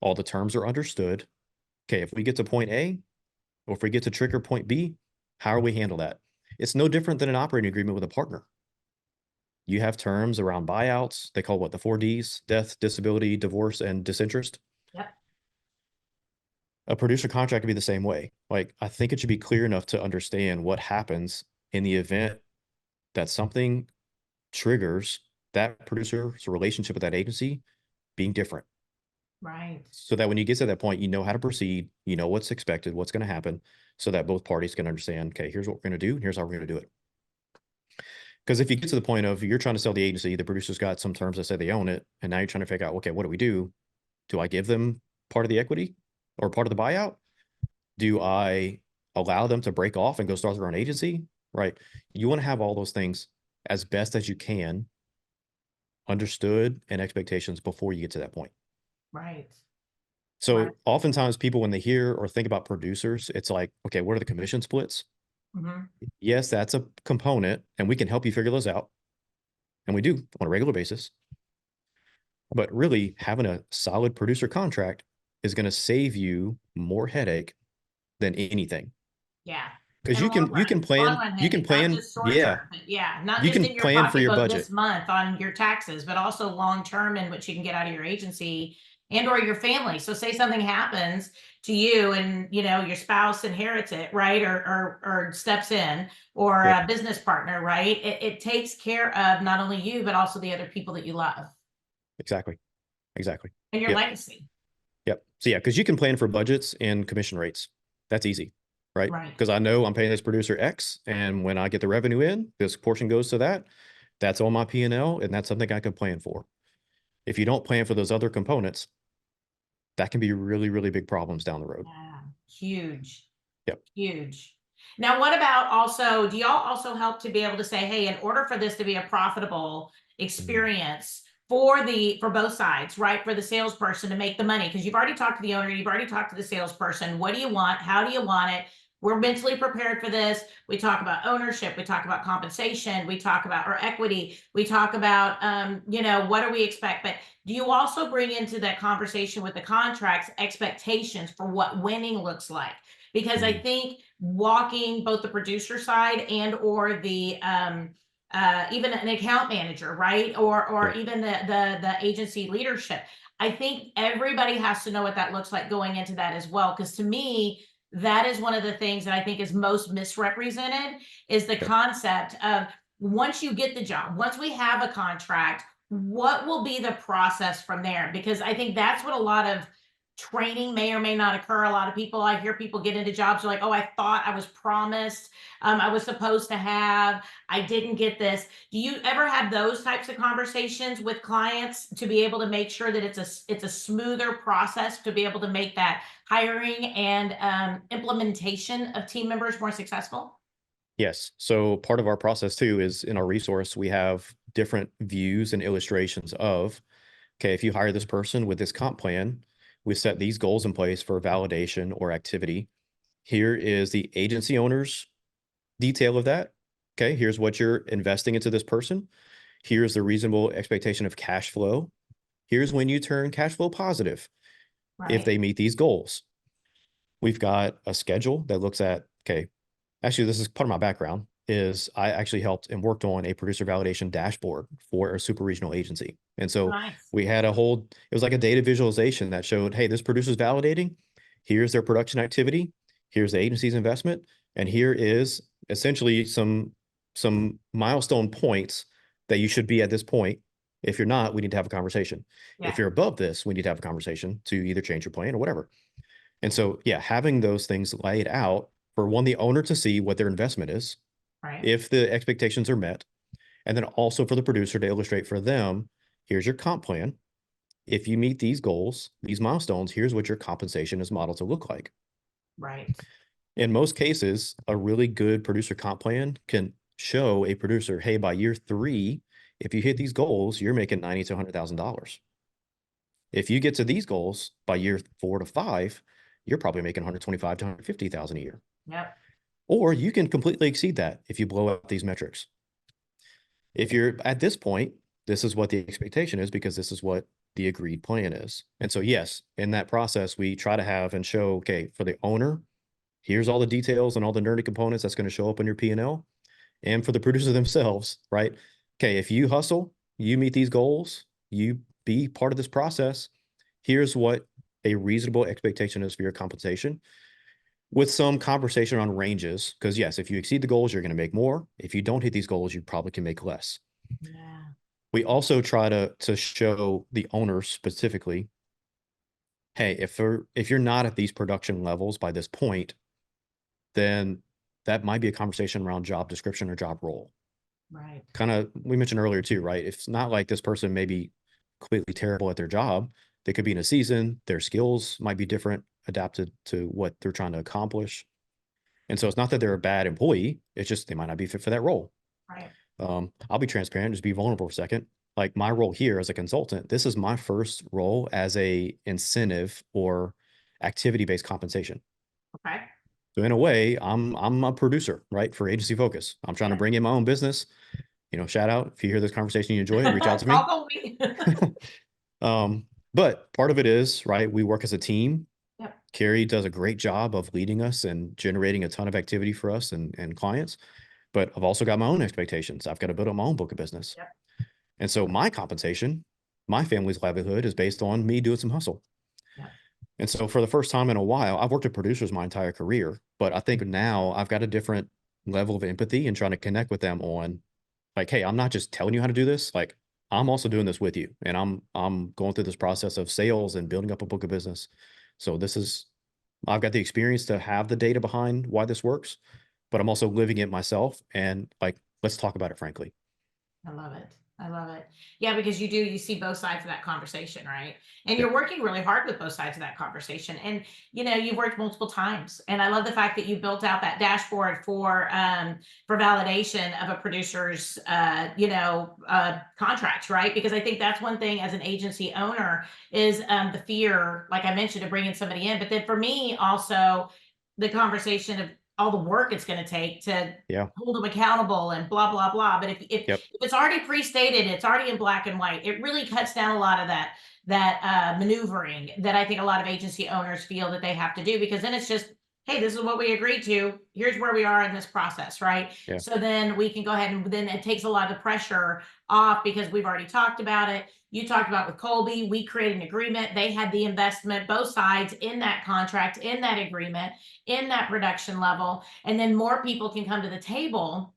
all the terms are understood. Okay, if we get to point A or if we get to trigger point B, how do we handle that? It's no different than an operating agreement with a partner. You have terms around buyouts. They call what, the 4Ds: death, disability, divorce, and disinterest. Yep. A producer contract could be the same way. Like, I think it should be clear enough to understand what happens in the event that something triggers that producer's relationship with that agency being different. Right. So that when you get to that point, you know how to proceed, you know what's expected, what's going to happen, so that both parties can understand, okay, here's what we're going to do, and here's how we're going to do it. Because if you get to the point of you're trying to sell the agency, the producer's got some terms that say they own it, and now you're trying to figure out, okay, what do we do? Do I give them part of the equity or part of the buyout? Do I allow them to break off and go start their own agency? Right. You want to have all those things as best as you can understood and expectations before you get to that point. Right. Right. So oftentimes people, when they hear or think about producers, it's like, okay, what are the commission splits? Mhm. Yes, that's a component and we can help you figure those out. And we do on a regular basis. But really having a solid producer contract is going to save you more headache than anything. Yeah. Because In the long run. Long run you can headache, not plan, just short yeah, term, but yeah, not you just can in your plan for your pocketbook this budget. month on your taxes, but also long term in what you can get out of your agency and or your family. So say something happens to you and your spouse inherits it, right? Or steps in, or Yep, a business partner, right? It takes care of not only you, but also the other people that you love exactly. Exactly. and your Yep. legacy. Yep. So yeah, because you can plan for budgets and commission rates. That's easy, right? Right. Because I know I'm paying this producer X, and when I get the revenue in, this portion goes to that. That's on my P&L, and that's something I can plan for. If you don't plan for those other components, that can be really, really big problems down the road. Yeah. Huge. Yep. Huge. Now, what about also, do y'all also help to be able to say, hey, in order for this to be a profitable Mhm. experience for both sides, right? For the salesperson to make the money, because you've already talked to the owner, you've already talked to the salesperson. What do you want? How do you want it? We're mentally prepared for this. We talk about ownership, we talk about compensation, we talk about our equity, we talk about what do we expect? But do you also bring into that conversation with the contracts expectations for what winning looks like? Because I Mhm. think walking both the producer side and or the even an account manager, right? Or Yep. even the agency leadership. I think everybody has to know what that looks like going into that as well. Because to me, that is one of the things that I think is most misrepresented is the Yep. concept of once you get the job, once we have a contract, what will be the process from there? Because I think that's what a lot of training may or may not occur. A lot of people, I hear people get into jobs, they're like, oh, I thought I was promised, I was supposed to have, I didn't get this. Do you ever have those types of conversations with clients to be able to make sure that it's a smoother process to be able to make that hiring and implementation of team members more successful? Yes. So part of our process too is in our resource, we have different views and illustrations of, okay, if you hire this person with this comp plan, we set these goals in place for validation or activity. Here is the agency owner's detail of that. Okay, here's what you're investing into this person. Here's the reasonable expectation of cash flow. Here's when you turn cash flow positive if Right. they meet these goals. We've got a schedule that looks at, okay, actually, this is part of my background is I actually helped and worked on a producer validation dashboard for a super regional agency. And so Nice. we had it was like a data visualization that showed, hey, this producer's validating. Here's their production activity. Here's the agency's investment. And here is essentially some milestone points that you should be at this point. If you're not, we need to have a conversation. Yeah. If you're above this, we need to have a conversation to either change your plan or whatever. And so, yeah, having those things laid out for one, the owner to see what their investment is, Right. if the expectations are met, and then also for the producer to illustrate for them, here's your comp plan. If you meet these goals, these milestones, here's what your compensation is modeled to look like. Right. In most cases, a really good producer comp plan can show a producer, hey, by year 3, if you hit these goals, you're making $90,000 to $100,000. If you get to these goals by year 4 to 5, you're probably making 125 to 150,000 a year. Yep. Or you can completely exceed that if you blow out these metrics. If you're at this point, this is what the expectation is because this is what the agreed plan is. And so, yes, in that process, we try to have and show, okay, for the owner, here's all the details and all the nerdy components that's going to show up on your P&L. And for the producers themselves, right? Okay, if you hustle, you meet these goals, you be part of this process, here's what a reasonable expectation is for your compensation with some conversation on ranges. Because yes, if you exceed the goals, you're going to make more. If you don't hit these goals, you probably can make less. Yeah. We also try to show the owners specifically, hey, if you're not at these production levels by this point, then that might be a conversation around job description or job role. Right. Kind of we mentioned earlier too, right? It's not like this person may be completely terrible at their job. They could be in a season, their skills might be different, adapted to what they're trying to accomplish. And so it's not that they're a bad employee, it's just they might not be fit for that role. Right. I'll be transparent, just be vulnerable for a second. Like my role here as a consultant, this is my first role as a incentive or activity-based compensation. Okay. So in a way, I'm a producer, right? For AgencyFocus. I'm trying to bring in my own business. Shout out if you hear this conversation, you enjoy it, reach out to me. Call me. But part of it is, right, we work as a team. Yep. Carrie does a great job of leading us and generating a ton of activity for us and clients. But I've also got my own expectations. I've got to build up my own book of business. Yep. And so my compensation, my family's livelihood is based on me doing some hustle. Yep. And so for the first time in a while, I've worked with producers my entire career, but I think now I've got a different level of empathy and trying to connect with them on like, hey, I'm not just telling you how to do this. Like I'm also doing this with you. And I'm going through this process of sales and building up a book of business. So I've got the experience to have the data behind why this works, but I'm also living it myself. And like, let's talk about it frankly. I love it. I love it. Yeah, because you see both sides of that conversation, right? And Yep. you're working really hard with both sides of that conversation. And you've worked multiple times. And I love the fact that you built out that dashboard for validation of a producer's contracts, right? Because I think that's one thing as an agency owner is the fear, like I mentioned, of bringing somebody in. But then for me also the conversation of all the work it's going to take to hold them accountable and blah, blah, blah. But if it's already pre-stated, it's already in black and white, it really cuts down a lot of that maneuvering that I think a lot of agency owners feel that they have to do, because then it's just, hey, this is what we agreed to. Here's where we are in this process, right? Yeah. So then we can go ahead and then it takes a lot of the pressure off because we've already talked about it. You talked about with Colby, we created an agreement. They had the investment, both sides in that contract, in that agreement, in that production level. And then more people can come to the table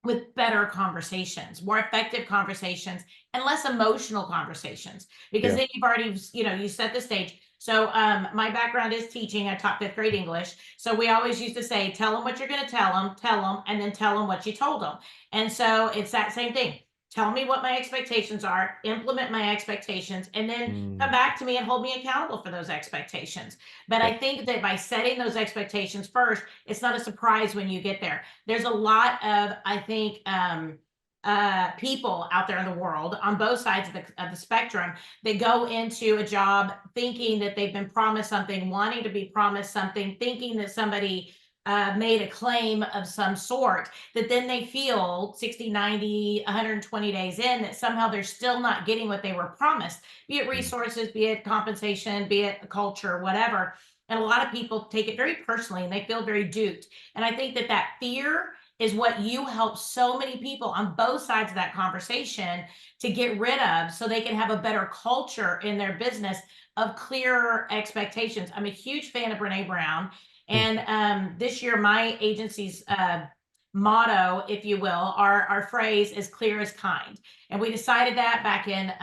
with better conversations, more effective conversations, and less emotional conversations, because then you've already, you set the stage. So my background is teaching. I taught 5th grade English. So we always used to say, tell them what you're going to tell them, and then tell them what you told them. And so it's that same thing. Tell me what my expectations are, implement my expectations, and then come back to me and hold me accountable for those expectations. But I think that by setting those expectations first, it's not a surprise when you get there. There's a lot of, I think, people out there in the world on both sides of the spectrum that go into a job thinking that they've been promised something, wanting to be promised something, thinking that somebody made a claim of some sort, that then they feel 60, 90, 120 days in that somehow they're still not getting what they were promised, be it resources, be it compensation, be it culture, whatever. And a lot of people take it very personally and they feel very duped. And I think that fear is what you help so many people on both sides of that conversation to get rid of, so they can have a better culture in their business of clearer expectations. I'm a huge fan of Brene Brown. And this year, my agency's motto, if you will, our phrase is clear as kind. And we decided that back in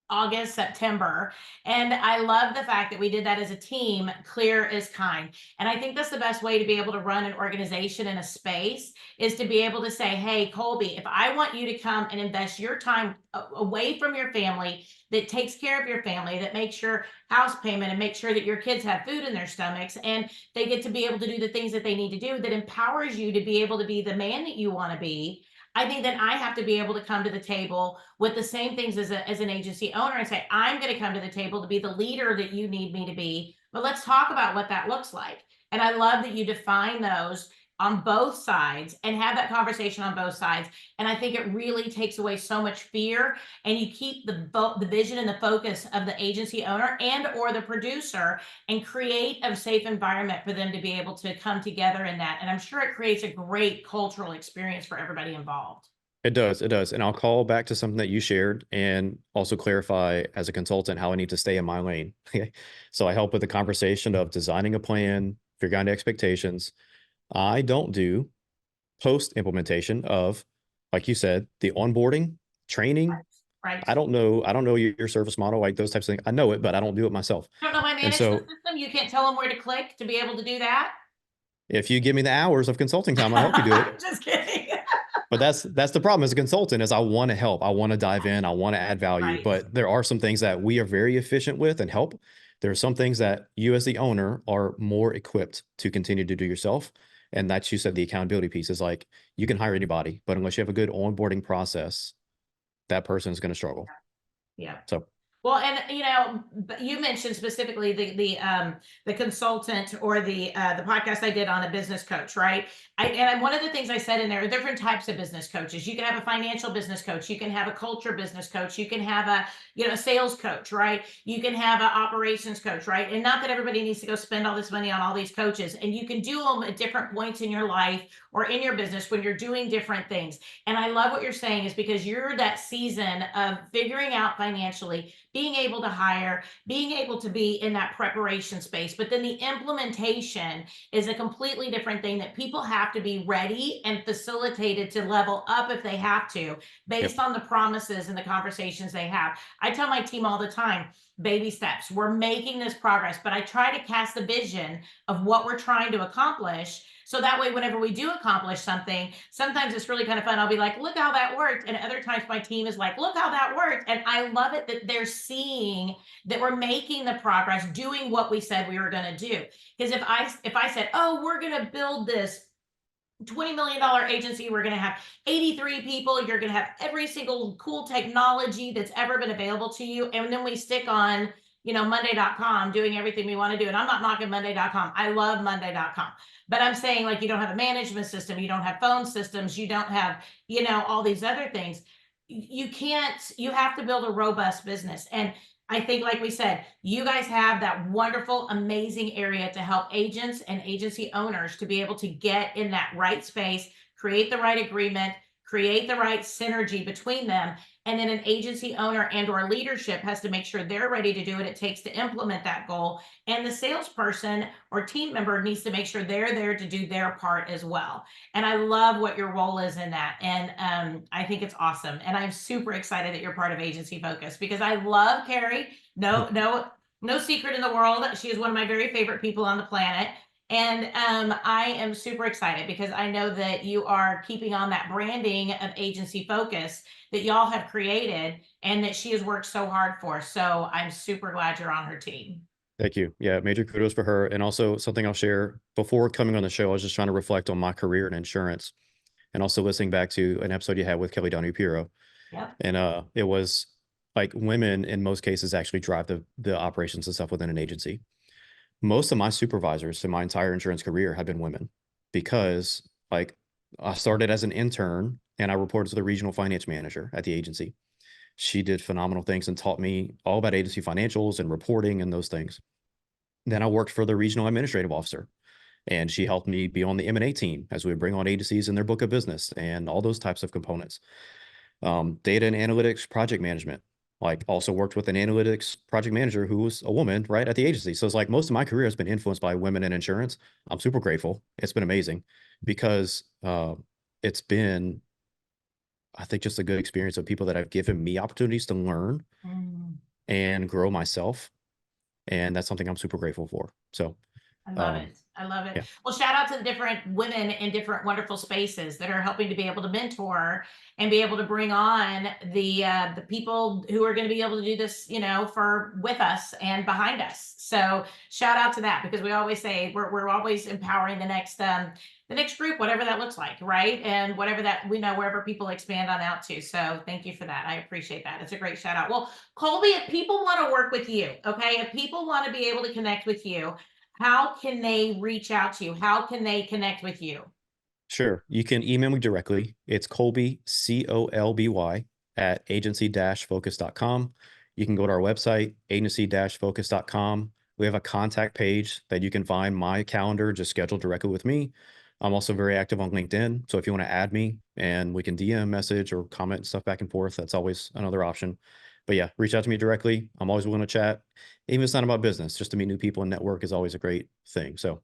August, September. And I love the fact that we did that as a team, clear as kind. And I think that's the best way to be able to run an organization in a space, is to be able to say, hey, Colby, if I want you to come and invest your time away from your family, that takes care of your family, that makes your house payment and make sure that your kids have food in their stomachs and they get to be able to do the things that they need to do, that empowers you to be able to be the man that you want to be, I think then I have to be able to come to the table with the same things as an agency owner and say, I'm going to come to the table to be the leader that you need me to be. But let's talk about what that looks like. And I love that you define those on both sides and have that conversation on both sides. And I think it really takes away so much fear, and you keep the vision and the focus of the agency owner and or the producer, and create a safe environment for them to be able to come together in that. And I'm sure it creates a great cultural experience for everybody involved. It does. It does. And I'll call back to something that you shared and also clarify as a consultant how I need to stay in my lane. So I help with the conversation of designing a plan, figuring out expectations. I don't do post implementation of, like you said, the onboarding, training. Right. I don't know your service model, like those types of things. I know it, but I don't do it myself. I don't know my management system. You can't tell them where to click to be able to do that. If you give me the hours of consulting time, I'll help you do it. Just kidding. But that's the problem as a consultant is I want to help. I want to dive in. I want to add value. Right. But there are some things that we are very efficient with and help. There are some things that you as the owner are more equipped to continue to do yourself. And that's, you said, the accountability piece is like, you can hire anybody, but unless you have a good onboarding process, that person is going to struggle. Yeah. So Well, and you mentioned specifically the consultant or the podcast I did on a business coach, right? One of the things I said in there are different types of business coaches. You can have a financial business coach, you can have a culture business coach, you can have a sales coach, right? You can have an operations coach, right? And not that everybody needs to go spend all this money on all these coaches, and you can do them at different points in your life or in your business when you're doing different things. And I love what you're saying is because you're that season of figuring out financially, being able to hire, being able to be in that preparation space. But then the implementation is a completely different thing that people have to be ready and facilitated to level up if they have to, based yep. on the promises and the conversations they have. I tell my team all the time, baby steps, we're making this progress, but I try to cast the vision of what we're trying to accomplish. So that way, whenever we do accomplish something, sometimes it's really kind of fun. I'll be like, look how that worked. And other times my team is like, look how that worked. And I love it that they're seeing that we're making the progress, doing what we said we were going to do. Because if I said, oh, we're going to build this $20 million agency, we're going to have 83 people, you're going to have every single cool technology that's ever been available to you, and then we stick on monday.com doing everything we want to do. And I'm not knocking monday.com, I love monday.com, but I'm saying, like, you don't have a management system, you don't have phone systems, you don't have all these other things. You have to build a robust business. And I think, like we said, you guys have that wonderful, amazing area to help agents and agency owners to be able to get in that right space, create the right agreement, create the right synergy between them. And then an agency owner and or leadership has to make sure they're ready to do what it takes to implement that goal. And the salesperson or team member needs to make sure they're there to do their part as well. And I love what your role is in that. And I think it's awesome. And I'm super excited that you're part of Agency Focus because I love Carrie. No secret in the world. She is one of my very favorite people on the planet. And I am super excited because I know that you are keeping on that branding of Agency Focus that y'all have created and that she has worked so hard for. So I'm super glad you're on her team. Thank you. Yeah, major kudos for her. And also something I'll share before coming on the show, I was just trying to reflect on my career in insurance and also listening back to an episode you had with Kelly Donahue-Piro. Yep. And it was like women in most cases actually drive the operations and stuff within an agency. Most of my supervisors in my entire insurance career have been women because like I started as an intern and I reported to the regional finance manager at the agency. She did phenomenal things and taught me all about agency financials and reporting and those things. Then I worked for the regional administrative officer and she helped me be on the M&A team as we would bring on agencies in their book of business and all those types of components. Data and analytics, project management, like also worked with an analytics project manager who was a woman right at the agency. So it's like most of my career has been influenced by women in insurance. I'm super grateful. It's been amazing because it's been, I think, just a good experience of people that have given me opportunities to learn and grow myself. And that's something I'm super grateful for. So I love it. I love it. yeah. Well, shout out to the different women in different wonderful spaces that are helping to be able to mentor and be able to bring on the people who are going to be able to do this, for with us and behind us. So shout out to that because we always say we're always empowering the next group, whatever that looks like, right? And whatever that wherever people expand on out to. So thank you for that. I appreciate that. It's a great shout out. Well, Colby, if people want to work with you, okay, if people want to be able to connect with you, how can they reach out to you? How can they connect with you? Sure. You can email me directly. It's Colby, Colby, at agency-focus.com. You can go to our website, agency-focus.com. We have a contact page that you can find my calendar, just scheduled directly with me. I'm also very active on LinkedIn. So if you want to add me and we can DM message or comment and stuff back and forth, that's always another option. But yeah, reach out to me directly. I'm always willing to chat. Even if it's not about business, just to meet new people and network is always a great thing. So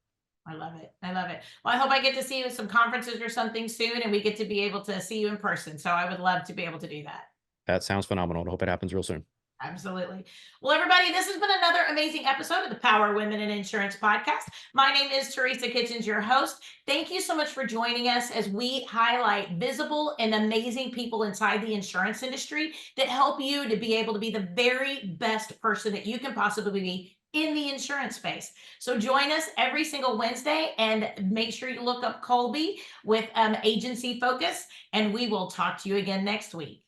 I love it. I love it. Well, I hope I get to see you at some conferences or something soon and we get to be able to see you in person. So I would love to be able to do that. that sounds phenomenal. I hope it happens real soon. Absolutely. Well, everybody, this has been another amazing episode of the Power Women in Insurance podcast. My name is Teresa Kitchens, your host. Thank you so much for joining us as we highlight visible and amazing people inside the insurance industry that help you to be able to be the very best person that you can possibly be in the insurance space. So join us every single Wednesday and make sure you look up Colby with Agency Focus, and we will talk to you again next week.